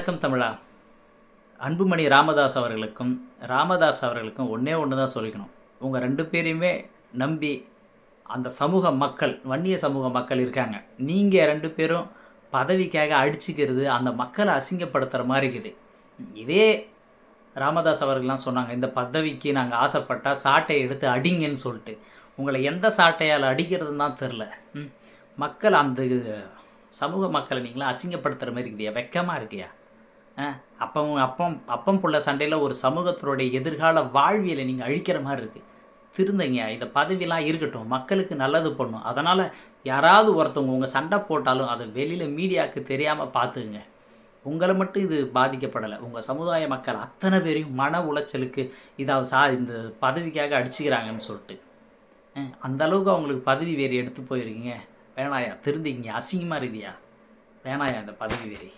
வணக்கம் தமிழா. அன்புமணி ராமதாஸ் அவர்களுக்கும் ஒன்றே ஒன்று தான் சொல்லிக்கணும். உங்கள் 2 பேரையுமே நம்பி அந்த சமூக மக்கள், வன்னிய சமூக மக்கள் இருக்காங்க. நீங்கள் 2 பேரும் பதவிக்காக அடிச்சுக்கிறது, அந்த மக்களை அசிங்கப்படுத்துகிற மாதிரி இருக்குது. இதே ராமதாஸ் அவர்கள்லாம் சொன்னாங்க, இந்த பதவிக்கு நாங்கள் ஆசைப்பட்டா சாட்டையை எடுத்து அடிங்கன்னு சொல்லிட்டு. உங்களை எந்த சாட்டையால் அடிக்கிறதுன்னு தான் தெரில. மக்கள் அந்த சமூக மக்களை நீங்களாம் அசிங்கப்படுத்துகிற மாதிரி இருக்குதியா? வெக்கமாக இருக்கியா? அப்பம் புள்ள சண்டையில் ஒரு சமூகத்தினுடைய எதிர்கால வாழ்வியலை நீங்கள் அழிக்கிற மாதிரி இருக்குது. திருந்தங்க. இந்த பதவியெலாம் இருக்கட்டும், மக்களுக்கு நல்லது பண்ணும். அதனால் யாராவது ஒருத்தவங்க உங்கள் சண்டை போட்டாலும் அதை வெளியில் மீடியாவுக்கு தெரியாமல் பார்த்துக்குங்க. உங்களை மட்டும் இது பாதிக்கப்படலை, உங்கள் சமுதாய மக்கள் அத்தனை பேரையும் மன உளைச்சலுக்கு இந்த பதவிக்காக அடிச்சுக்கிறாங்கன்னு சொல்லிட்டு அந்தளவுக்கு அவங்களுக்கு பதவி வேறு எடுத்து போயிருக்கீங்க. வேணாயா, திருந்திங்க. அசிங்கமாக இருக்குதியா? வேணாயா இந்த பதவி வேறு.